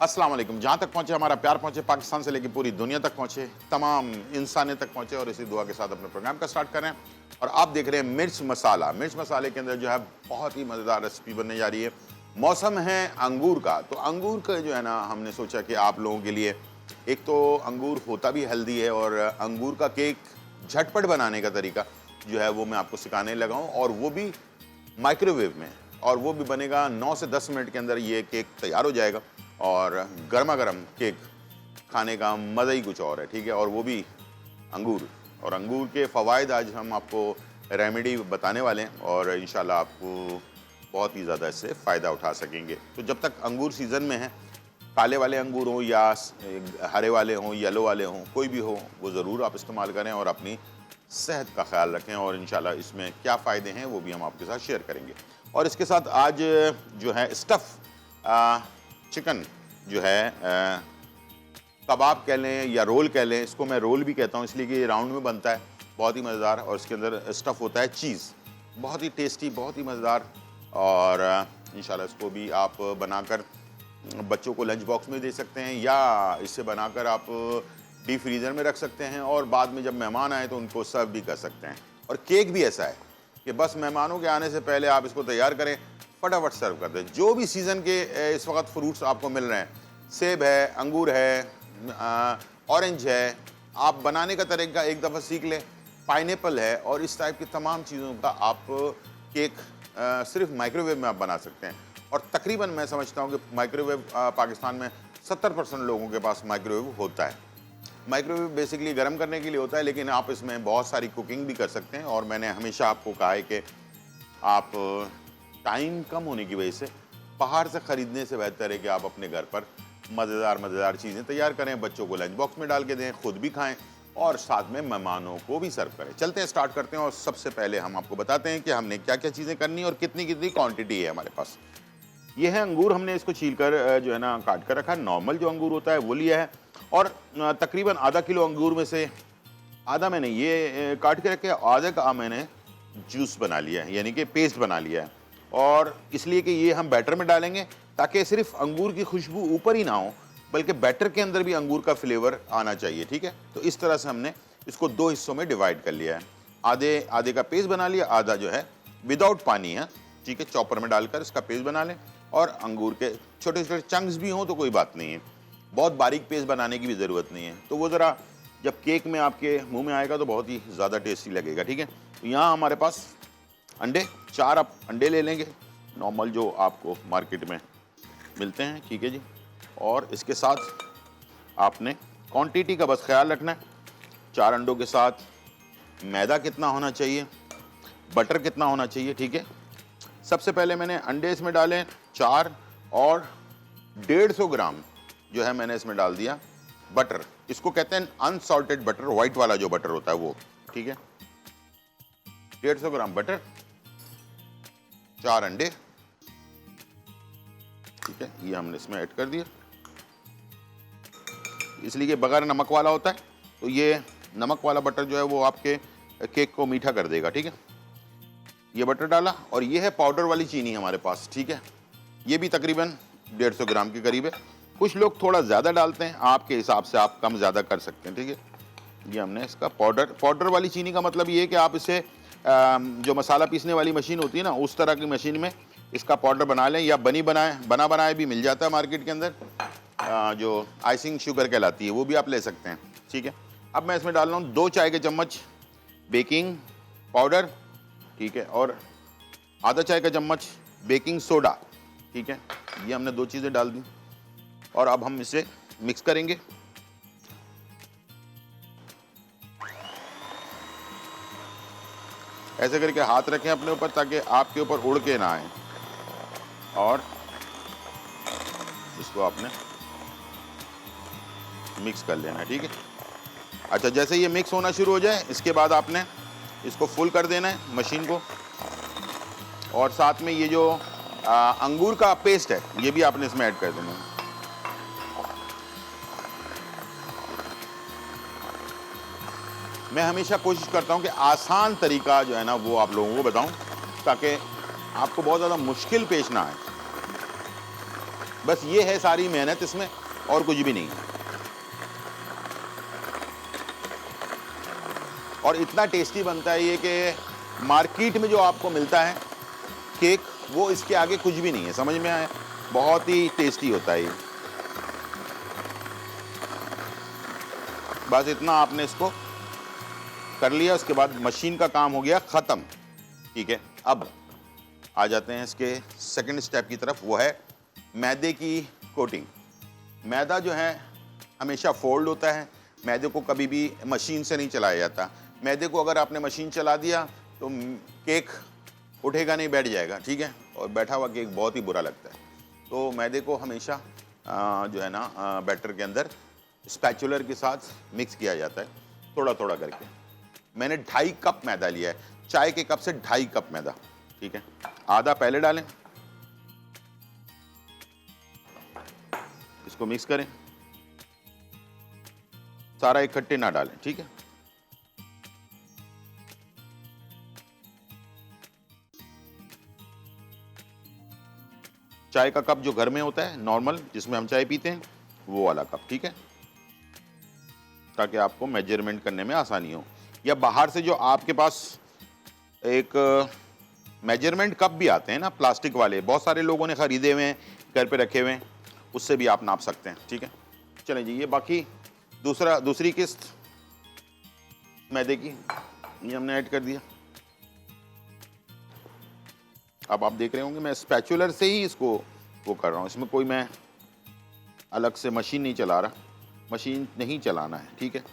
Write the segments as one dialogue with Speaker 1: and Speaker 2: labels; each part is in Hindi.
Speaker 1: अस्सलाम वालेकुम। जहाँ तक पहुँचे हमारा प्यार पहुँचे, पाकिस्तान से लेकर पूरी दुनिया तक पहुँचे, तमाम इंसानियत तक पहुँचे और इसी दुआ के साथ अपने प्रोग्राम का स्टार्ट कर रहे हैं। और आप देख रहे हैं मिर्च मसाला। मिर्च मसाले के अंदर जो है बहुत ही मज़ेदार रेसिपी बनने जा रही है। मौसम है अंगूर का, तो अंगूर का जो है ना हमने सोचा कि आप लोगों के लिए एक तो अंगूर होता भी हेल्दी है और अंगूर का केक झटपट बनाने का तरीका जो है वो मैं आपको सिखाने लगा हूँ, और वो भी माइक्रोवेव में, और वो भी बनेगा 9 से 10 मिनट के अंदर ये केक तैयार हो जाएगा। और गर्मा गर्म केक खाने का मज़ा ही कुछ और है, ठीक है। और वो भी अंगूर, और अंगूर के फ़वाइद आज हम आपको रेमेडी बताने वाले हैं और इंशाल्लाह आपको बहुत ही ज़्यादा इससे फ़ायदा उठा सकेंगे। तो जब तक अंगूर सीज़न में है, काले वाले अंगूर हों या हरे वाले हों, येलो वाले हों, कोई भी हो, वो ज़रूर आप इस्तेमाल करें और अपनी सेहत का ख्याल रखें। और इंशाल्लाह इसमें क्या फ़ायदे हैं वो भी हम आपके साथ शेयर करेंगे। और इसके साथ आज जो है स्टफ़ चिकन जो है कबाब कह लें या रोल कह लें, इसको मैं रोल भी कहता हूँ इसलिए कि ये राउंड में बनता है, बहुत ही मज़ेदार। और इसके अंदर स्टफ़ होता है चीज़, बहुत ही टेस्टी, बहुत ही मज़ेदार। और इंशाल्लाह इसको भी आप बनाकर बच्चों को लंच बॉक्स में दे सकते हैं या इसे बनाकर आप डीप फ्रीज़र में रख सकते हैं और बाद में जब मेहमान आए तो उनको सर्व भी कर सकते हैं। और केक भी ऐसा है कि बस मेहमानों के आने से पहले आप इसको तैयार करें, फटाफट सर्व कर दें। जो भी सीज़न के इस वक्त फ्रूट्स आपको मिल रहे हैं, सेब है, अंगूर है, ऑरेंज है, आप बनाने का तरीका एक दफ़ा सीख लें, पाइनएप्पल है, और इस टाइप की तमाम चीज़ों का आप केक सिर्फ माइक्रोवेव में आप बना सकते हैं। और तकरीबन मैं समझता हूँ कि माइक्रोवेव पाकिस्तान में 70% लोगों के पास माइक्रोवेव होता है। माइक्रोवेव बेसिकली गर्म करने के लिए होता है, लेकिन आप इसमें बहुत सारी कुकिंग भी कर सकते हैं। और मैंने हमेशा आपको कहा है कि आप टाइम कम होने की वजह से बाहर से ख़रीदने से बेहतर है कि आप अपने घर पर मज़ेदार चीज़ें तैयार करें, बच्चों को लंच बॉक्स में डाल के दें, खुद भी खाएं और साथ में मेहमानों को भी सर्व करें। चलते हैं, स्टार्ट करते हैं। और सबसे पहले हम आपको बताते हैं कि हमने क्या क्या चीज़ें करनी है और कितनी कितनी क्वांटिटी है हमारे पास। ये है अंगूर, हमने इसको छील कर जो है ना काट कर रखा है। नॉर्मल जो अंगूर होता है वो लिया है, और तकरीबन आधा किलो अंगूर में से आधा मैंने ये काट के रखे, आधे का मैंने जूस बना लिया है, यानी कि पेस्ट बना लिया है। और इसलिए कि ये हम बैटर में डालेंगे ताकि सिर्फ अंगूर की खुशबू ऊपर ही ना हो, बल्कि बैटर के अंदर भी अंगूर का फ्लेवर आना चाहिए, ठीक है। तो इस तरह से हमने इसको 2 हिस्सों में डिवाइड कर लिया है। आधे आधे का पेस्ट बना लिया, आधा जो है विदाउट पानी है, ठीक है। चॉपर में डालकर इसका पेस्ट बना लें, और अंगूर के छोटे छोटे चंक्स भी हों तो कोई बात नहीं है, बहुत बारीक पेस्ट बनाने की भी ज़रूरत नहीं है। तो वो ज़रा जब केक में आपके मुंह में आएगा तो बहुत ही ज़्यादा टेस्टी लगेगा, ठीक है। तो यहाँ हमारे पास अंडे 4 आप अंडे ले लेंगे, नॉर्मल जो आपको मार्केट में मिलते हैं, ठीक है जी। और इसके साथ आपने क्वांटिटी का बस ख्याल रखना है। 4 अंडों के साथ मैदा कितना होना चाहिए, बटर कितना होना चाहिए, ठीक है। सबसे पहले मैंने अंडे इसमें डाले 4, और 150 ग्राम जो है मैंने इसमें डाल दिया बटर। इसको कहते हैं अनसॉल्टेड बटर, व्हाइट वाला जो बटर होता है वो, ठीक है। 150 ग्राम बटर, 4 अंडे, ठीक है, ये हमने इसमें ऐड कर दिया। इसलिए कि बगैर नमक वाला होता है, तो ये नमक वाला बटर जो है वो आपके केक को मीठा कर देगा, ठीक है। ये बटर डाला, और ये है पाउडर वाली चीनी हमारे पास, ठीक है। ये भी तकरीबन 150 ग्राम के करीब है। कुछ लोग थोड़ा ज़्यादा डालते हैं, आपके हिसाब से आप कम ज़्यादा कर सकते हैं, ठीक है। ये हमने इसका पाउडर वाली चीनी का मतलब ये है कि आप इसे जो मसाला पीसने वाली मशीन होती है ना, उस तरह की मशीन में इसका पाउडर बना लें, या बना बनाए भी मिल जाता है मार्केट के अंदर, जो आइसिंग शुगर कहलाती है, वो भी आप ले सकते हैं, ठीक है। अब मैं इसमें डाल रहा हूँ 2 चाय के चम्मच बेकिंग पाउडर, ठीक है, और आधा चाय का चम्मच बेकिंग सोडा, ठीक है। ये हमने 2 चीज़ें डाल दी, और अब हम इसे मिक्स करेंगे। ऐसे करके हाथ रखें अपने ऊपर ताकि आपके ऊपर उड़ के ना आए, और इसको आपने मिक्स कर लेना है, ठीक है। अच्छा, जैसे ये मिक्स होना शुरू हो जाए, इसके बाद आपने इसको फुल कर देना है मशीन को, और साथ में ये जो अंगूर का पेस्ट है ये भी आपने इसमें ऐड कर देना है। मैं हमेशा कोशिश करता हूं कि आसान तरीका जो है ना वो आप लोगों को बताऊं, ताकि आपको बहुत ज़्यादा मुश्किल पेश ना आए। बस ये है सारी मेहनत इसमें, और कुछ भी नहीं है। और इतना टेस्टी बनता है ये कि मार्केट में जो आपको मिलता है केक, वो इसके आगे कुछ भी नहीं है, समझ में आया? बहुत ही टेस्टी होता है ये। बस इतना आपने इसको कर लिया, उसके बाद मशीन का काम हो गया ख़त्म। ठीक है, अब आ जाते हैं इसके सेकंड स्टेप की तरफ, वो है मैदे की कोटिंग। मैदा जो है हमेशा फोल्ड होता है, मैदे को कभी भी मशीन से नहीं चलाया जाता। मैदे को अगर आपने मशीन चला दिया तो केक उठेगा नहीं, बैठ जाएगा। ठीक है, और बैठा हुआ केक बहुत ही बुरा लगता है। तो मैदे को हमेशा जो है ना बैटर के अंदर स्पैचुलर के साथ मिक्स किया जाता है, थोड़ा थोड़ा करके। मैंने 2.5 कप मैदा लिया है, चाय के कप से 2.5 कप मैदा। ठीक है, आधा पहले डालें, इसको मिक्स करें, सारा इकट्ठे ना डालें। ठीक है, चाय का कप जो घर में होता है नॉर्मल, जिसमें हम चाय पीते हैं, वो वाला कप। ठीक है, ताकि आपको मेजरमेंट करने में आसानी हो। या बाहर से जो आपके पास एक मेजरमेंट कप भी आते हैं ना, प्लास्टिक वाले, बहुत सारे लोगों ने खरीदे हुए हैं, घर पे रखे हुए हैं, उससे भी आप नाप सकते हैं। ठीक है, चलें जी, ये बाकी दूसरी किस्त मैदे की ये हमने ऐड कर दिया। अब आप देख रहे होंगे मैं स्पैचुलर से ही इसको वो कर रहा हूँ, इसमें कोई मैं अलग से मशीन नहीं चला रहा, मशीन नहीं चलाना है। ठीक है,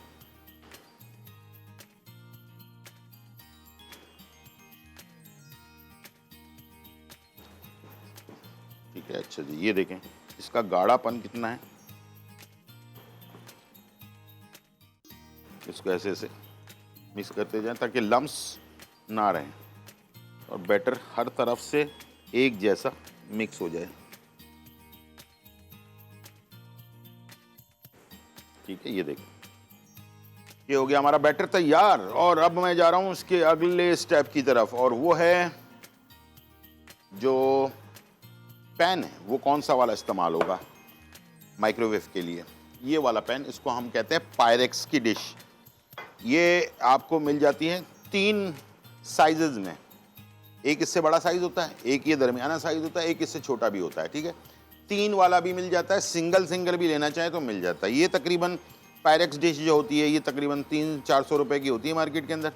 Speaker 1: ठीक है। अच्छा जी, ये देखें इसका गाढ़ापन कितना है, इसको ऐसे ऐसे मिक्स करते जाएं ताकि लम्स ना रहें और बैटर हर तरफ से एक जैसा मिक्स हो जाए। ठीक है, ये देखिए ये हो गया हमारा बैटर तैयार। और अब मैं जा रहा हूं इसके अगले स्टेप की तरफ, और वो है जो पैन है वो कौन सा वाला इस्तेमाल होगा माइक्रोवेव के लिए। ये वाला पैन, इसको हम कहते हैं पायरेक्स की डिश। ये आपको मिल जाती है 3 साइजेज में, एक इससे बड़ा साइज होता है, एक ये दरमियाना साइज होता है, एक इससे छोटा भी होता है। ठीक है, 3 वाला भी मिल जाता है, सिंगल भी लेना चाहे तो मिल जाता है। ये तकरीबन पायरेक्स डिश जो होती है ये तकरीबन 300-400 रुपए की होती है मार्केट के अंदर।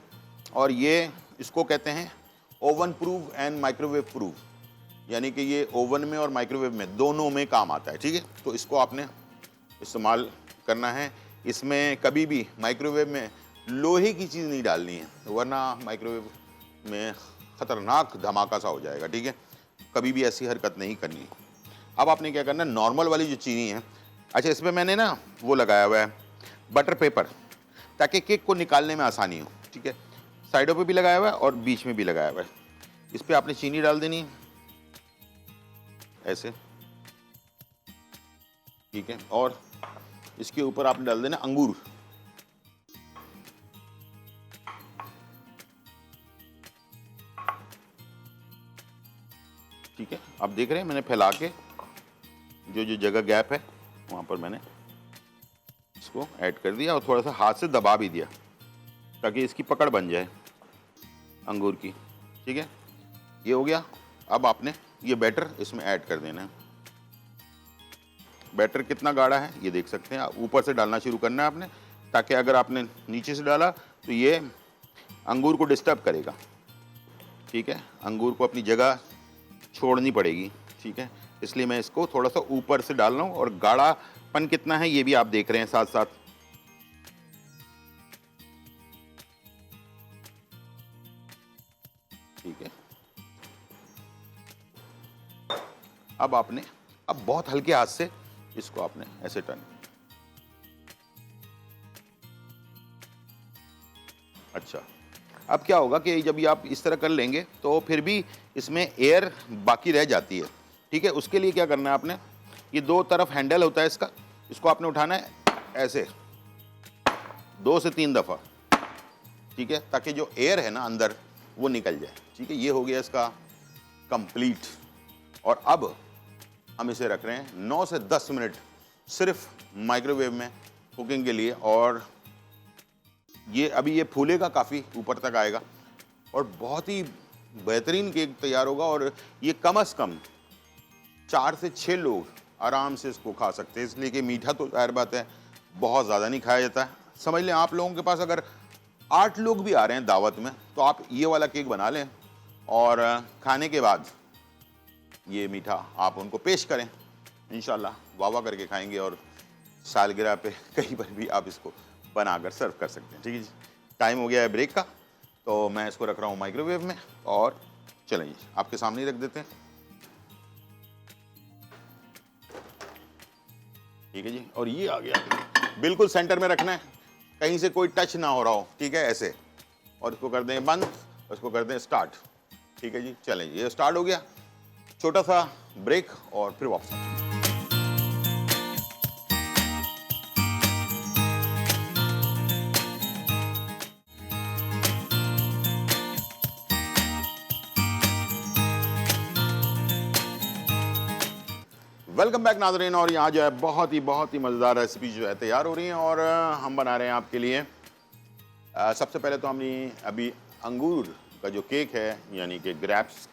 Speaker 1: और ये इसको कहते हैं oven proof and microwave proof, यानी कि ये ओवन में और माइक्रोवेव में दोनों में काम आता है। ठीक है, तो इसको आपने इस्तेमाल करना है। इसमें कभी भी माइक्रोवेव में लोहे की चीज़ नहीं डालनी है, वरना माइक्रोवेव में ख़तरनाक धमाका सा हो जाएगा। ठीक है, कभी भी ऐसी हरकत नहीं करनी। अब आपने क्या करना है, नॉर्मल वाली जो चीनी है, अच्छा इसमें मैंने ना वो लगाया हुआ है बटर पेपर, ताकि केक को निकालने में आसानी हो। ठीक है, साइडों पे भी लगाया हुआ है और बीच में भी लगाया हुआ है। इस पर आपने चीनी डाल देनी है ऐसे। ठीक है, और इसके ऊपर आपने डाल देना अंगूर। ठीक है, आप देख रहे हैं मैंने फैला के जो जो जगह गैप है वहाँ पर मैंने इसको ऐड कर दिया, और थोड़ा सा हाथ से दबा भी दिया ताकि इसकी पकड़ बन जाए अंगूर की। ठीक है, ये हो गया। अब आपने ये बैटर इसमें ऐड कर देना है। बैटर कितना गाढ़ा है ये देख सकते हैं, ऊपर से डालना शुरू करना है आपने, ताकि अगर आपने नीचे से डाला तो ये अंगूर को डिस्टर्ब करेगा। ठीक है, अंगूर को अपनी जगह छोड़नी पड़ेगी। ठीक है, इसलिए मैं इसको थोड़ा सा ऊपर से डाल रहा हूँ, और गाढ़ापन कितना है ये भी आप देख रहे हैं साथ साथ। ठीक है, अब आपने बहुत हल्के हाथ से इसको आपने ऐसे टर्न। अच्छा, अब क्या होगा कि जब ये आप इस तरह कर लेंगे तो फिर भी इसमें एयर बाकी रह जाती है। ठीक है, उसके लिए क्या करना है आपने, ये 2 तरफ हैंडल होता है इसका, इसको आपने उठाना है ऐसे 2 से 3 दफ़ा। ठीक है, ताकि जो एयर है ना अंदर वो निकल जाए। ठीक है, ये हो गया इसका कंप्लीट। और अब हम इसे रख रहे हैं 9 से 10 मिनट सिर्फ माइक्रोवेव में कुकिंग के लिए। और ये अभी ये फूलेगा, काफ़ी ऊपर तक आएगा और बहुत ही बेहतरीन केक तैयार होगा। और ये कम से कम 4 से 6 लोग आराम से इसको खा सकते हैं, इसलिए कि मीठा तो जाहिर बात है बहुत ज़्यादा नहीं खाया जाता है। समझ लें आप लोगों के पास अगर 8 लोग भी आ रहे हैं दावत में तो आप ये वाला केक बना लें और खाने के बाद ये मीठा आप उनको पेश करें। इंशाल्लाह वाह वाह करके खाएंगे और सालगिरह पे कहीं पर भी आप इसको बनाकर सर्व कर सकते हैं। ठीक है जी, टाइम हो गया है ब्रेक का, तो मैं इसको रख रहा हूँ माइक्रोवेव में और चलें जी आपके सामने ही रख देते हैं। ठीक है जी, और ये आ गया, बिल्कुल सेंटर में रखना है, कहीं से कोई टच ना हो रहा हो। ठीक है, ऐसे, और इसको कर दें बंद और इसको कर दें स्टार्ट। ठीक है जी, चलें जी, ये स्टार्ट हो गया। छोटा सा ब्रेक और फिर वापस। वेलकम बैक नाज़रीन। और यहाँ जो है बहुत ही मज़ेदार रेसिपी जो है तैयार हो रही हैं और हम बना रहे हैं आपके लिए। सबसे पहले तो हमने अभी अंगूर का जो केक है यानी कि ग्रेप्स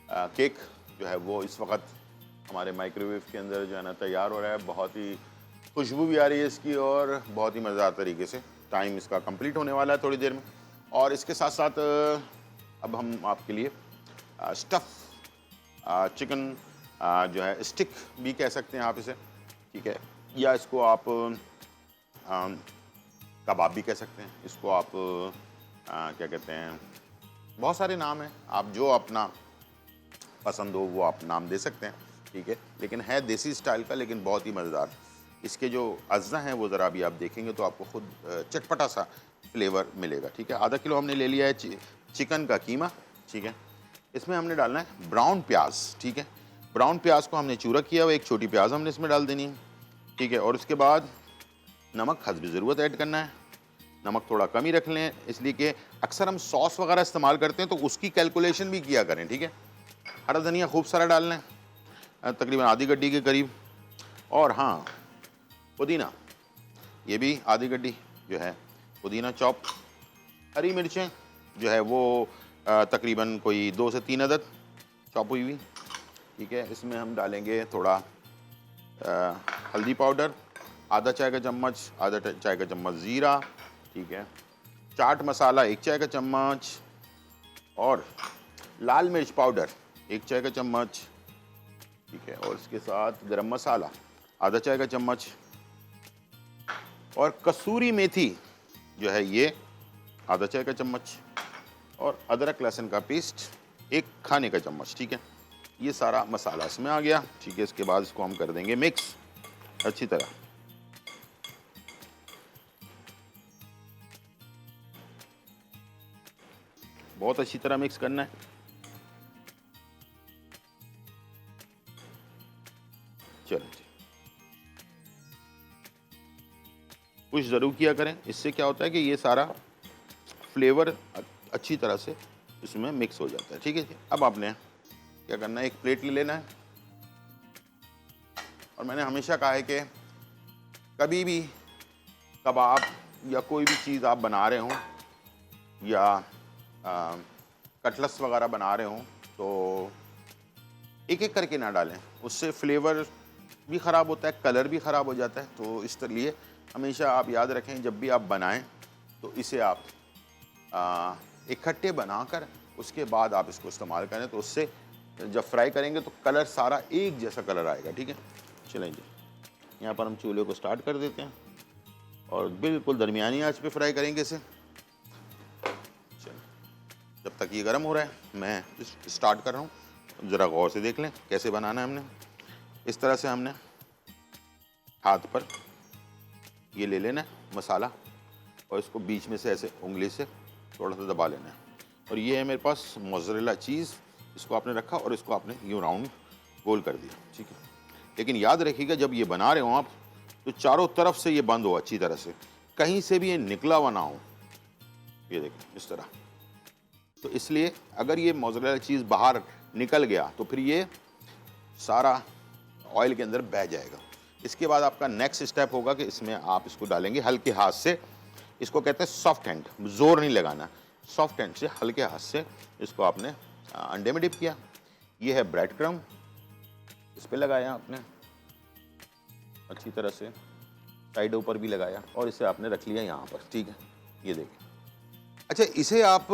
Speaker 1: केक जो है वो इस वक्त हमारे माइक्रोवेव के अंदर जो है ना तैयार हो रहा है। बहुत ही खुशबू भी आ रही है इसकी और बहुत ही मज़ेदार तरीके से टाइम इसका कंप्लीट होने वाला है थोड़ी देर में। और इसके साथ साथ अब हम आपके लिए स्टफ़ चिकन जो है स्टिक भी कह सकते हैं आप इसे, ठीक है, या इसको आप कबाब भी कह सकते हैं, इसको आप क्या कहते हैं, बहुत सारे नाम हैं, आप जो अपना पसंद हो वो आप नाम दे सकते हैं। ठीक है, लेकिन है देसी स्टाइल का, लेकिन बहुत ही मज़ेदार। इसके जो अज्जा हैं वो ज़रा अभी आप देखेंगे तो आपको खुद चटपटा सा फ्लेवर मिलेगा। ठीक है, आधा किलो हमने ले लिया है चिकन का कीमा। ठीक है, इसमें हमने डालना है ब्राउन प्याज। ठीक है, ब्राउन प्याज को हमने चूरा किया हुआ, एक छोटी प्याज हमने इसमें डाल देनी है। ठीक है, और उसके बाद नमक हस्ब ज़रूरत ऐड करना है। नमक थोड़ा कम ही रख लें, इसलिए कि अक्सर हम सॉस वगैरह इस्तेमाल करते हैं तो उसकी कैलकुलेशन भी किया करें। ठीक है, हरा धनिया खूब सारा डालना है, तकरीबन आधी गड्डी के करीब। और हाँ, पुदीना, ये भी आधी गड्डी जो है पुदीना चॉप। हरी मिर्चें जो है वो तकरीबन कोई 2 से 3 अदद चॉप हुई हुई। ठीक है, इसमें हम डालेंगे थोड़ा हल्दी पाउडर, आधा चाय का चम्मच, आधा चाय का चम्मच ज़ीरा। ठीक है, चाट मसाला 1 चाय का चम्मच और लाल मिर्च पाउडर 1 चाय का चम्मच। ठीक है, और इसके साथ गरम मसाला आधा चाय का चम्मच और कसूरी मेथी जो है ये आधा चाय का चम्मच और अदरक लहसुन का पेस्ट 1 खाने का चम्मच। ठीक है, ये सारा मसाला इसमें आ गया। ठीक है, इसके बाद इसको हम कर देंगे मिक्स अच्छी तरह। बहुत अच्छी तरह मिक्स करना है। चलो जी, कुछ ज़रूर किया करें, इससे क्या होता है कि ये सारा फ्लेवर अच्छी तरह से इसमें मिक्स हो जाता है। ठीक है जी, अब आपने क्या करना है, एक प्लेट ले लेना है। और मैंने हमेशा कहा है कि कभी भी कबाब या कोई भी चीज़ आप बना रहे हों या कटलस वगैरह बना रहे हों तो एक एक करके ना डालें, उससे फ्लेवर भी ख़राब होता है, कलर भी ख़राब हो जाता है। तो इसलिए हमेशा आप याद रखें जब भी आप बनाएं तो इसे आप इकट्ठे बनाकर उसके बाद आप इसको इस्तेमाल करें, तो उससे जब फ्राई करेंगे तो कलर सारा एक जैसा कलर आएगा। ठीक है, चलेंगे यहाँ पर हम चूल्हे को स्टार्ट कर देते हैं और बिल्कुल दरमियानी आंच पे फ्राई करेंगे इसे। चलिए, जब तक ये गर्म हो रहा है मैं स्टार्ट कर रहा हूँ। ज़रा गौर से देख लें कैसे बनाना है हमने। इस तरह से हमने हाथ पर ये ले लेना है मसाला और इसको बीच में से ऐसे उंगली से थोड़ा सा दबा लेना है। और ये है मेरे पास मोज़रेला चीज़, इसको आपने रखा और इसको आपने यूँ राउंड गोल कर दिया। ठीक है, लेकिन याद रखिएगा जब ये बना रहे हो आप तो चारों तरफ से ये बंद हो अच्छी तरह से, कहीं से भी ये निकला हुआ ना हो। ये देखिए इस तरह। तो इसलिए अगर ये मोज़रेला चीज़ बाहर निकल गया तो फिर ये सारा ऑयल के अंदर बह जाएगा। इसके बाद आपका नेक्स्ट स्टेप होगा कि इसमें आप इसको डालेंगे हल्के हाथ से, इसको कहते हैं सॉफ्ट हैंड, जोर नहीं लगाना, सॉफ्ट हैंड से हल्के हाथ से इसको आपने अंडे में डिप किया। ये है ब्रेड क्रम्ब, इस पर लगाया आपने अच्छी तरह से, साइडों पर भी लगाया और इसे आपने रख लिया यहाँ पर, ठीक है, ये देखिए। अच्छा, इसे आप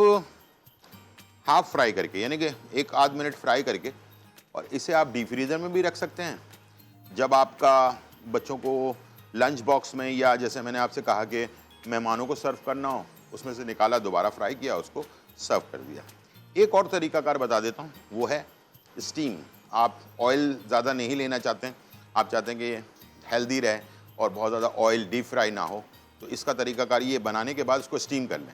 Speaker 1: हाफ फ्राई करके, यानी कि 1 आध मिनट फ्राई करके, और इसे आप डीप फ्रीज़र में भी रख सकते हैं। जब आपका बच्चों को लंच बॉक्स में, या जैसे मैंने आपसे कहा कि मेहमानों को सर्व करना हो, उसमें से निकाला, दोबारा फ्राई किया, उसको सर्व कर दिया। एक और तरीकाकार बता देता हूँ, वो है स्टीम। आप ऑयल ज़्यादा नहीं लेना चाहते हैं, आप चाहते हैं कि हेल्दी रहे और बहुत ज़्यादा ऑयल डीप फ्राई ना हो, तो इसका तरीकाकार ये, बनाने के बाद उसको स्टीम कर लें।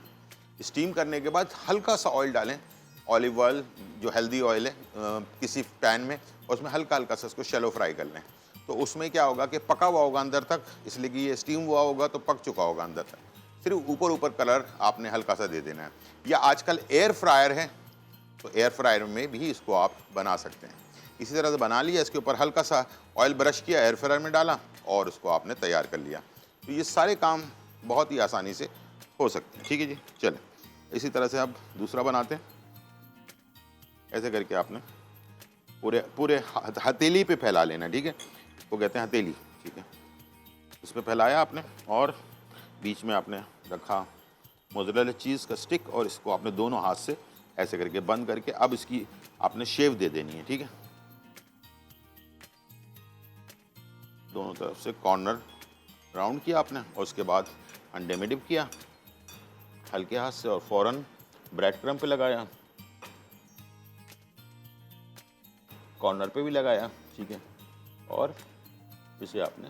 Speaker 1: स्टीम करने के बाद हल्का सा ऑयल डालें, ऑलिव ऑयल जो हेल्दी ऑयल है, किसी पैन में, और उसमें हल्का हल्का सा उसको शैलो फ्राई कर लें। तो उसमें क्या होगा कि पका हुआ होगा अंदर तक, इसलिए कि ये स्टीम हुआ होगा तो पक चुका होगा अंदर तक। सिर्फ ऊपर ऊपर कलर आपने हल्का सा दे देना है। या आजकल एयर फ्रायर है, तो एयर फ्रायर में भी इसको आप बना सकते हैं। इसी तरह से बना लिया, इसके ऊपर हल्का सा ऑयल ब्रश किया, एयर फ्रायर में डाला और उसको आपने तैयार कर लिया। तो ये सारे काम बहुत ही आसानी से हो सकते हैं, ठीक है जी। चलें, इसी तरह से आप दूसरा बनाते हैं। ऐसे करके आपने पूरे पूरे हथेली पे फैला लेना, ठीक है, इसको कहते हैं हथेली, ठीक है। इस पे फैलाया आपने और बीच में आपने रखा मोज़रेला चीज़ का स्टिक, और इसको आपने दोनों हाथ से ऐसे करके बंद करके अब इसकी आपने शेव दे देनी है, ठीक है। दोनों तरफ से कॉर्नर राउंड किया आपने, और उसके बाद अंडे में डिप किया हल्के हाथ से, और फ़ौरन ब्रेड क्रम्ब पे लगाया, कॉर्नर पे भी लगाया, ठीक है, और इसे आपने,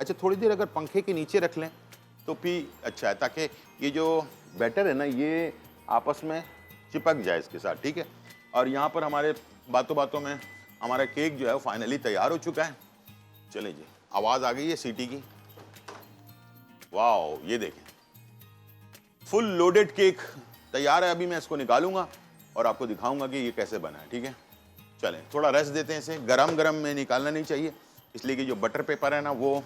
Speaker 1: अच्छा, थोड़ी देर अगर पंखे के नीचे रख लें तो भी अच्छा है, ताकि ये जो बैटर है ना, ये आपस में चिपक जाए इसके साथ, ठीक है। और यहाँ पर हमारे बातों बातों में हमारा केक जो है वो फाइनली तैयार हो चुका है। चलिए जी, आवाज़ आ गई है सीटी की, वाह, ये देखें, फुल लोडेड केक तैयार है। अभी मैं इसको निकालूंगा और आपको दिखाऊंगा कि ये कैसे बना है, ठीक है। चलें, थोड़ा रेस्ट देते हैं इसे, गरम गरम में निकालना नहीं चाहिए, इसलिए कि जो बटर पेपर है ना, वो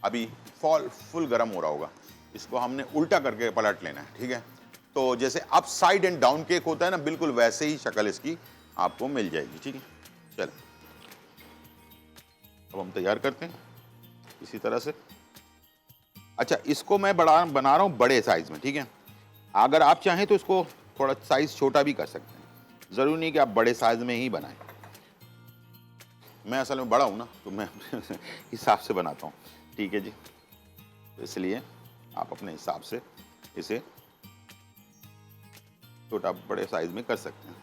Speaker 1: अभी फुल गरम हो रहा होगा। इसको हमने उल्टा करके पलट लेना है, ठीक है। तो जैसे up side and down cake होता है ना, बिल्कुल वैसे ही शक्ल इसकी आपको मिल जाएगी, ठीक है। चलें, अब हम तैयार करते हैं इसी तरह से। अच्छा, इसको मैं बना रहा हूँ बड़े साइज में, ठीक है। अगर आप चाहें तो इसको थोड़ा साइज छोटा भी कर सकते हैं, ज़रूरी नहीं कि आप बड़े साइज में ही बनाएं। मैं असल में बड़ा हूँ ना, तो मैं हिसाब से बनाता हूँ, ठीक है जी। तो इसलिए आप अपने हिसाब से इसे छोटा बड़े साइज में कर सकते हैं,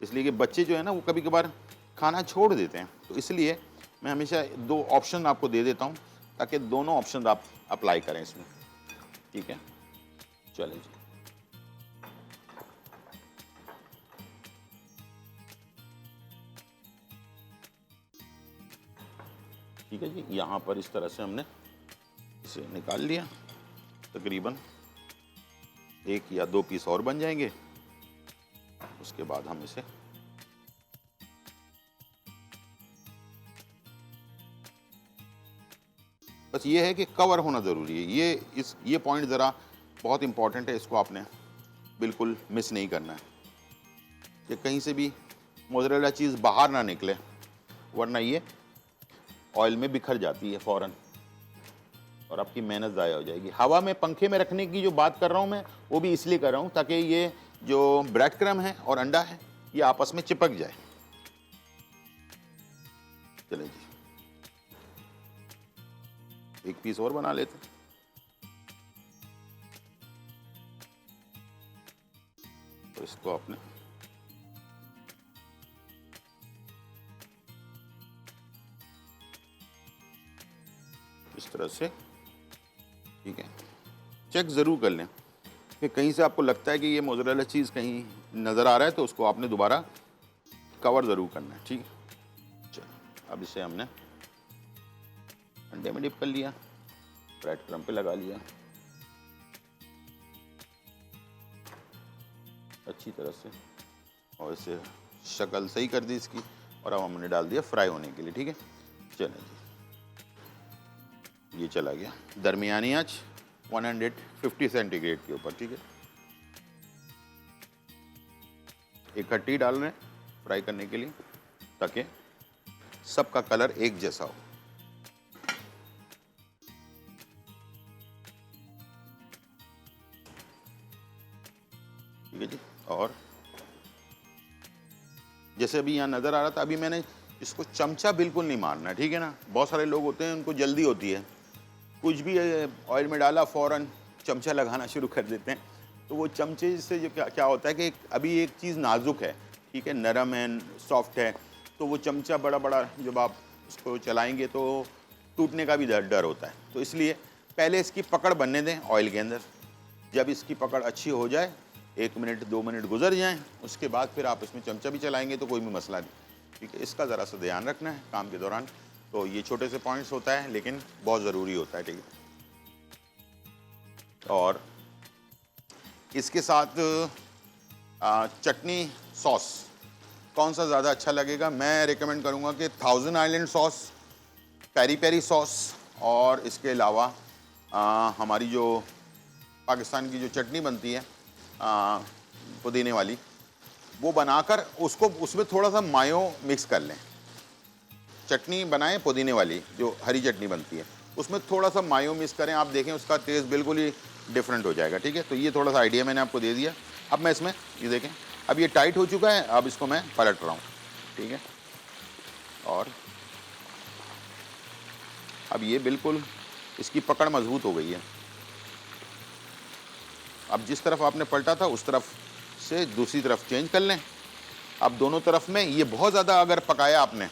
Speaker 1: इसलिए कि बच्चे जो है ना, वो कभी कभार खाना छोड़ देते हैं, तो इसलिए मैं हमेशा 2 ऑप्शन आपको दे देता हूँ, ताकि दोनों ऑप्शन आप अप्लाई करें इसमें, ठीक है। चलिए जी, ठीक है जी। यहाँ पर इस तरह से हमने इसे निकाल लिया, तकरीबन 1 या 2 पीस और बन जाएंगे। उसके बाद हम इसे बस ये है कि कवर होना ज़रूरी है, ये पॉइंट ज़रा बहुत इंपॉर्टेंट है, इसको आपने बिल्कुल मिस नहीं करना है कि कहीं से भी मोज़रेला चीज़ बाहर ना निकले, वरना ये ऑयल में बिखर जाती है फ़ौरन और आपकी मेहनत ज़ाया हो जाएगी। हवा में पंखे में रखने की जो बात कर रहा हूँ मैं, वो भी इसलिए कर रहा हूँ ताकि ये जो ब्रेड क्रम्ब है और अंडा है, ये आपस में चिपक जाए। चलिए जी, 1 पीस और बना लेते हैं। तो इसको आपने इस तरह से, ठीक है, चेक ज़रूर कर लें कि कहीं से आपको लगता है कि ये मोज़रेला चीज़ कहीं नज़र आ रहा है, तो उसको आपने दोबारा कवर ज़रूर करना है, ठीक है। चलो, अब इसे हमने अंडे में डिप कर लिया, ब्रेड क्रम्ब पे लगा लिया अच्छी तरह से, और इसे शक्ल सही कर दी इसकी, और अब हमने डाल दिया फ्राई होने के लिए, ठीक है। चलें जी, ये चला गया। दरमियानी आंच 150 सेंटीग्रेड के ऊपर, ठीक है। इकट्ठी डाल रहे हैं फ्राई करने के लिए ताकि सबका कलर एक जैसा हो। ठीक है जी। और जैसे अभी यहाँ नजर आ रहा था, अभी मैंने इसको चमचा बिल्कुल नहीं मारना है, ठीक है ना। बहुत सारे लोग होते हैं उनको जल्दी होती है, कुछ भी ऑयल में डाला फौरन चमचा लगाना शुरू कर देते हैं। तो वो चमचे से जो क्या क्या होता है कि अभी एक चीज़ नाजुक है, ठीक है, नरम है, सॉफ्ट है, तो वो चमचा बड़ा बड़ा जब आप उसको चलाएंगे तो टूटने का भी डर होता है। तो इसलिए पहले इसकी पकड़ बनने दें ऑयल के अंदर। जब इसकी पकड़ अच्छी हो जाए, 1 मिनट 2 मिनट गुजर जाएं, उसके बाद फिर आप इसमें चमचा भी चलाएंगे तो कोई भी मसला नहीं, ठीक है। इसका ज़रा सा ध्यान रखना है काम के दौरान। तो ये छोटे से पॉइंट्स होता है लेकिन बहुत ज़रूरी होता है, ठीक है। और इसके साथ चटनी सॉस कौन सा ज़्यादा अच्छा लगेगा? मैं रिकमेंड करूँगा कि thousand island sauce, peri peri sauce, और इसके अलावा हमारी जो पाकिस्तान की जो चटनी बनती है पुदीने वाली, वो बनाकर उसको उसमें थोड़ा सा मायो मिक्स कर लें। चटनी बनाएं पुदीने वाली, जो हरी चटनी बनती है, उसमें थोड़ा सा मायो मिक्स करें, आप देखें उसका टेस्ट बिल्कुल ही डिफरेंट हो जाएगा, ठीक है। तो ये थोड़ा सा आइडिया मैंने आपको दे दिया। अब मैं इसमें ये देखें, अब ये टाइट हो चुका है, अब इसको मैं पलट रहा हूँ, ठीक है। और अब ये बिल्कुल इसकी पकड़ मजबूत हो गई है। अब जिस तरफ आपने पलटा था उस तरफ से दूसरी तरफ चेंज कर लें। अब दोनों तरफ में ये बहुत ज़्यादा अगर पकाया आपने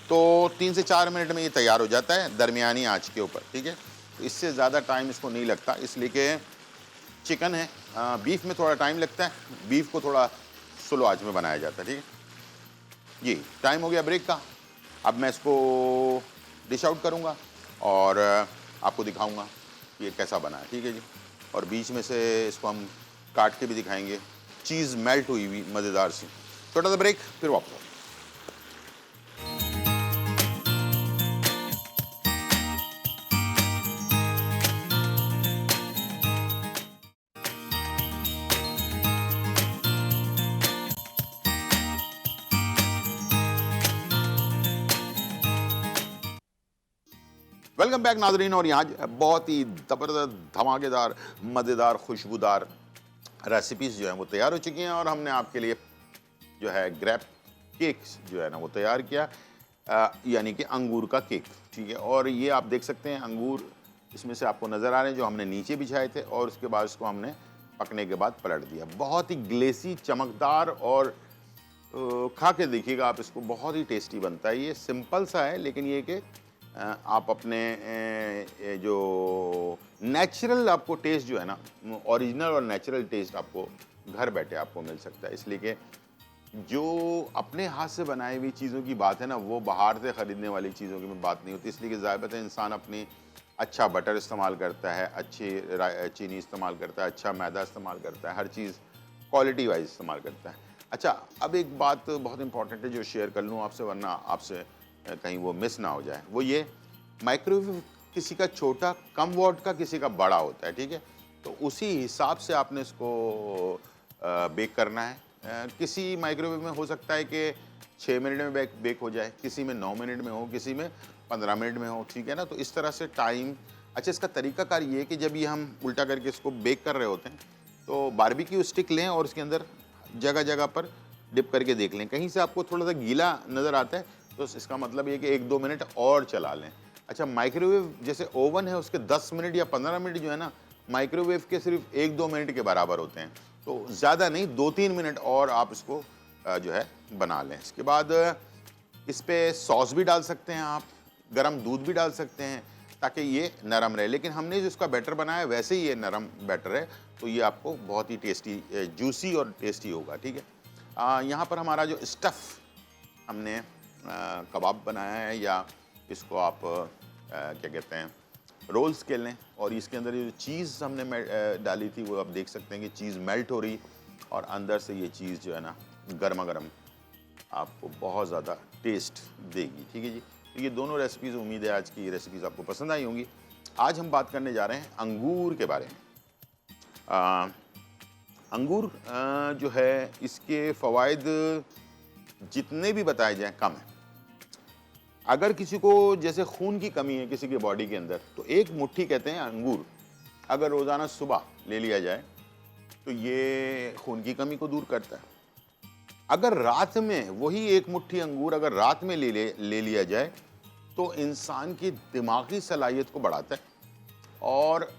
Speaker 1: तो 3 से 4 मिनट में ये तैयार हो जाता है दरमियानी आंच के ऊपर, ठीक है। तो इससे ज़्यादा टाइम इसको नहीं लगता, इसलिए कि चिकन है, बीफ में थोड़ा टाइम लगता है, बीफ को थोड़ा स्लो आंच में बनाया जाता है, ठीक है जी। टाइम हो गया ब्रेक का। अब मैं इसको डिश आउट करूँगा और आपको दिखाऊँगा ये कैसा बना है, ठीक है जी। और बीच में से इसको हम काट के भी दिखाएंगे, चीज़ मेल्ट हुई हुई मज़ेदार सी। छोटा सा ब्रेक, फिर वापस। वेलकम बैक नाजरीन। और यहाँ बहुत ही ज़बरदस्त धमाकेदार मज़ेदार खुशबूदार रेसिपीज़ जो हैं वो तैयार हो चुकी हैं, और हमने आपके लिए जो है ग्रेप केक्स जो है ना वो तैयार किया, यानी कि अंगूर का केक, ठीक है। और ये आप देख सकते हैं अंगूर इसमें से आपको नज़र आ रहे हैं जो हमने नीचे बिछाए थे, और उसके बाद इसको हमने पकने के बाद पलट दिया। बहुत ही ग्लेसी, चमकदार, और खा के देखिएगा आप इसको, बहुत ही टेस्टी बनता है। ये सिंपल सा है लेकिन ये कि आप अपने जो नेचुरल आपको टेस्ट जो है ना, ओरिजिनल और नेचुरल टेस्ट आपको घर बैठे आपको मिल सकता है। इसलिए कि जो अपने हाथ से बनाई हुई चीज़ों की बात है ना, वो बाहर से ख़रीदने वाली चीज़ों की बात नहीं होती। इसलिए कि ज़ाहिर है इंसान अपनी अच्छा बटर इस्तेमाल करता है, अच्छी चीनी इस्तेमाल करता है, अच्छा मैदा इस्तेमाल करता है, हर चीज़ क्वालिटी वाइज इस्तेमाल करता है। अच्छा, अब एक बात बहुत इंपॉर्टेंट है जो शेयर कर लूँ आपसे, वरना आपसे कहीं वो मिस ना हो जाए। वो ये, माइक्रोवेव किसी का छोटा कम वॉट का, किसी का बड़ा होता है, ठीक है। तो उसी हिसाब से आपने इसको बेक करना है। किसी माइक्रोवेव में हो सकता है कि 6 मिनट में बेक हो जाए, किसी में 9 मिनट में हो, किसी में 15 मिनट में हो, ठीक है ना। तो इस तरह से टाइम। अच्छा, इसका तरीकाकार ये है कि जब ये हम उल्टा करके इसको बेक कर रहे होते हैं तो बारबेक्यू स्टिक लें और उसके अंदर जगह जगह पर डिप करके देख लें। कहीं से आपको थोड़ा सा गीला नज़र आता है तो इसका मतलब ये कि 1-2 मिनट और चला लें। अच्छा, माइक्रोवेव जैसे ओवन है उसके 10 मिनट या 15 मिनट जो है ना, माइक्रोवेव के सिर्फ 1-2 मिनट के बराबर होते हैं। तो ज़्यादा नहीं, 2-3 मिनट और आप इसको जो है बना लें। इसके बाद इस पर सॉस भी डाल सकते हैं आप, गर्म दूध भी डाल सकते हैं ताकि ये नरम रहे। लेकिन हमने जो इसका बैटर बनाया वैसे ही ये नरम बैटर है, तो ये आपको बहुत ही टेस्टी, जूसी और टेस्टी होगा, ठीक है। यहाँ पर हमारा जो स्टफ़ हमने कबाब बनाया है, या इसको आप क्या कहते हैं, रोल्स के लें, और इसके अंदर ये जो चीज़ हमने डाली थी वो आप देख सकते हैं कि चीज़ मेल्ट हो रही, और अंदर से ये चीज़ जो है ना गर्मा गर्म आपको बहुत ज़्यादा टेस्ट देगी, ठीक है जी। तो ये दोनों रेसिपीज़, उम्मीद है आज की रेसिपीज़ आपको पसंद आई होंगी। आज हम बात करने जा रहे हैं अंगूर के बारे में। अ, अंगूर जो है इसके फ़वाइद जितने भी बताए जाएँ कम हैं। अगर किसी को जैसे खून की कमी है किसी के बॉडी के अंदर, तो एक मुट्ठी कहते हैं अंगूर अगर रोज़ाना सुबह ले लिया जाए तो ये खून की कमी को दूर करता है। अगर रात में वही एक मुट्ठी अंगूर अगर रात में ले लिया जाए तो इंसान की दिमागी सलाहियत को बढ़ाता है। और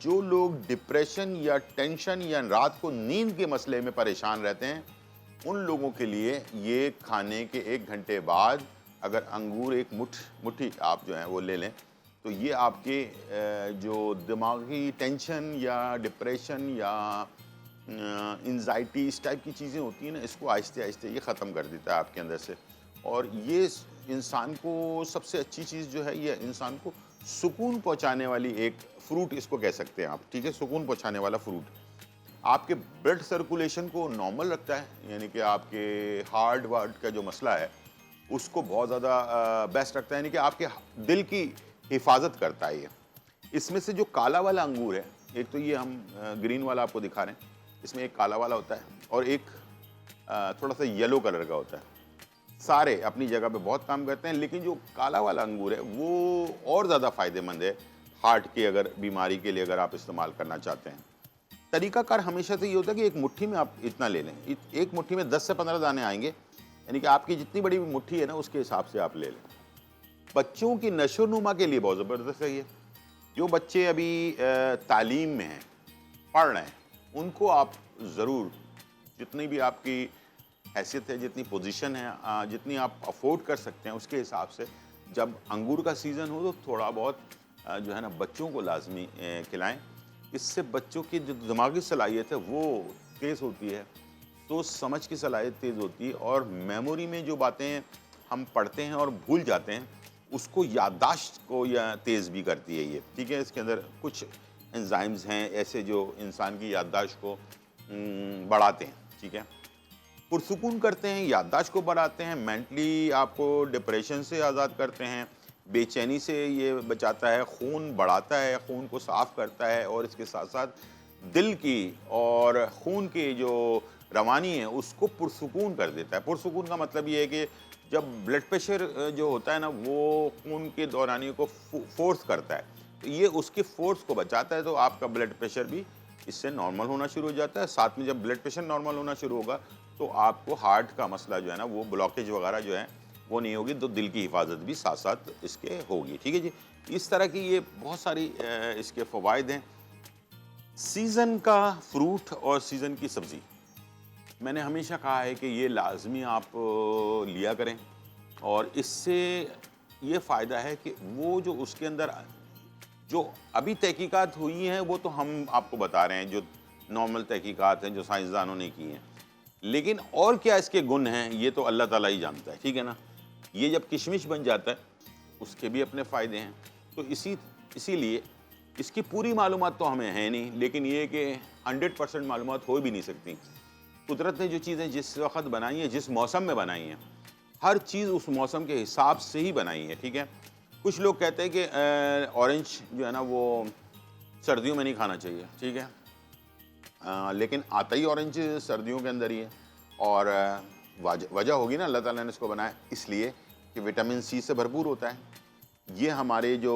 Speaker 1: जो लोग डिप्रेशन या टेंशन या रात को नींद के मसले में परेशान रहते हैं, उन लोगों के लिए ये खाने के 1 घंटे बाद अगर अंगूर एक मुट्ठी आप जो है वो ले लें, तो ये आपके जो दिमागी टेंशन या डिप्रेशन या एंजाइटी इस टाइप की चीज़ें होती हैं ना, इसको आहिस्ते आहिस्ते ये ख़त्म कर देता है आपके अंदर से। और ये इंसान को सबसे अच्छी चीज़ जो है, ये इंसान को सुकून पहुंचाने वाली एक फ्रूट इसको कह सकते हैं आप, ठीक है, सुकून पहुंचाने वाला फ्रूट आपके ब्लड सर्कुलेशन को नॉर्मल रखता है, यानी कि आपके हार्ट वार्ट का जो मसला है उसको बहुत ज़्यादा बेस्ट रखता है, यानी कि आपके दिल की हिफाजत करता है ये। इसमें से जो काला वाला अंगूर है, एक तो ये हम ग्रीन वाला आपको दिखा रहे हैं, इसमें एक काला वाला होता है और एक थोड़ा सा येलो कलर का होता है। सारे अपनी जगह पे बहुत काम करते हैं, लेकिन जो काला वाला अंगूर है वो और ज़्यादा फ़ायदेमंद है हार्ट की अगर बीमारी के लिए अगर आप इस्तेमाल करना चाहते हैं। तरीकाकार हमेशा से ये होता है कि एक मुट्ठी में आप इतना ले लें, एक मुट्ठी में 10 से 15 दाने आएंगे, यानी कि आपकी जितनी बड़ी मुट्ठी है ना उसके हिसाब से आप ले लें। बच्चों की नशोनुमा के लिए बहुत ज़बरदस्त है ये। जो बच्चे अभी तालीम में हैं, पढ़ रहे हैं, उनको आप ज़रूर जितनी भी आपकी हैसियत है, जितनी पोजीशन है, जितनी आप अफोर्ड कर सकते हैं उसके हिसाब से जब अंगूर का सीज़न हो तो थोड़ा बहुत जो है ना बच्चों को लाजमी खिलाएं। इससे बच्चों की जो दिमागी सलाहियत है वो तेज़ होती है, सोच समझ की सलाहियत तेज़ होती है और मेमोरी में जो बातें हम पढ़ते हैं और भूल जाते हैं उसको याददाश्त को या तेज़ भी करती है ये, ठीक है। इसके अंदर कुछ एंजाइम्स हैं ऐसे जो इंसान की याददाश्त को बढ़ाते हैं, ठीक है, पुरसुकून करते हैं, याददाश्त को बढ़ाते हैं, मेंटली आपको डिप्रेशन से आज़ाद करते हैं, बेचैनी से ये बचाता है, खून बढ़ाता है, खून को साफ़ करता है और इसके साथ साथ दिल की और खून की जो रवानी है उसको पुरसुकून कर देता है। पुरसुकून का मतलब ये है कि जब ब्लड प्रेशर जो होता है ना वो खून के दौरानी को फोर्स करता है, तो ये उसकी फोर्स को बचाता है, तो आपका ब्लड प्रेशर भी इससे नॉर्मल होना शुरू हो जाता है। साथ में जब ब्लड प्रेशर नॉर्मल होना शुरू होगा तो आपको हार्ट का मसला जो है ना वो ब्लॉकेज वगैरह जो है वो नहीं होगी, तो दिल की हिफाजत भी साथ साथ इसके होगी, ठीक है जी। इस तरह की ये बहुत सारी इसके फ़वाइद हैं। सीज़न का फ्रूट और सीज़न की सब्ज़ी, मैंने हमेशा कहा है कि ये लाजमी आप लिया करें और इससे ये फ़ायदा है कि वो जो उसके अंदर जो अभी तहकीकात हुई हैं वो तो हम आपको बता रहे हैं, जो नॉर्मल तहकीकात हैं जो साइंसदानों ने की हैं, लेकिन और क्या इसके गुण हैं ये तो अल्लाह ताला ही जानता है, ठीक है ना। ये जब किशमिश बन जाता है उसके भी अपने फ़ायदे हैं, तो इसीलिए इसकी पूरी मालूमात तो हमें है नहीं, लेकिन ये कि 100% मालूमात हो भी नहीं सकती। कुदरत ने जो चीज़ें जिस वक्त बनाई हैं, जिस मौसम में बनाई हैं, हर चीज़ उस मौसम के हिसाब से ही बनाई है, ठीक है। कुछ लोग कहते हैं कि ऑरेंज जो है ना वो सर्दियों में नहीं खाना चाहिए, ठीक है, लेकिन आता ही ऑरेंज सर्दियों के अंदर ही है और वजह होगी ना, अल्लाह ताला ने इसको बनाया इसलिए कि विटामिन सी से भरपूर होता है। ये हमारे जो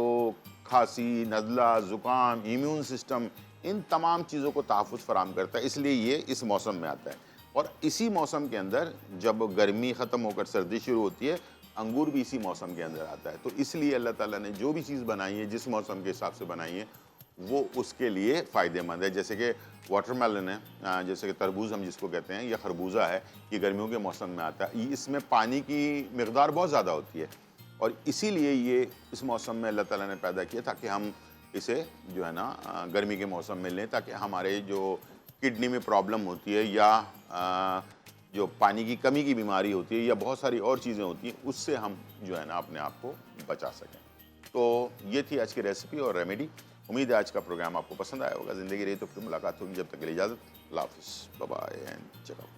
Speaker 1: खांसी, नज़ला, ज़ुकाम, इम्यून सिस्टम, इन तमाम चीज़ों को तहफ़्फ़ुज़ फ़राहम करता है, इसलिए ये इस मौसम में आता है। और इसी मौसम के अंदर जब गर्मी ख़त्म होकर सर्दी शुरू होती है, अंगूर भी इसी मौसम के अंदर आता है। तो इसलिए अल्लाह ताला ने जो भी चीज़ बनाई है, जिस मौसम के हिसाब से बनाई है, वो उसके लिए फ़ायदेमंद है। जैसे कि वाटरमेलन है, जैसे कि तरबूज हम जिसको कहते हैं, या खरबूजा है, ये गर्मियों के मौसम में आता है। इसमें पानी की मिक़दार बहुत ज़्यादा होती है और इसीलिए ये इस मौसम में अल्लाह ताला ने पैदा किया ताकि हम इसे जो है ना गर्मी के मौसम में लें, ताकि हमारे जो किडनी में प्रॉब्लम होती है या जो पानी की कमी की बीमारी होती है या बहुत सारी और चीज़ें होती हैं, उससे हम जो है ना अपने आप को बचा सकें। तो ये थी आज की रेसिपी और रेमेडी। उम्मीद है आज का प्रोग्राम आपको पसंद आया होगा। ज़िंदगी रही तो फिर मुलाकात होगी, जब तक के लिए इजाज़त, अल्लाह हाफ़िज़, bye bye and check out.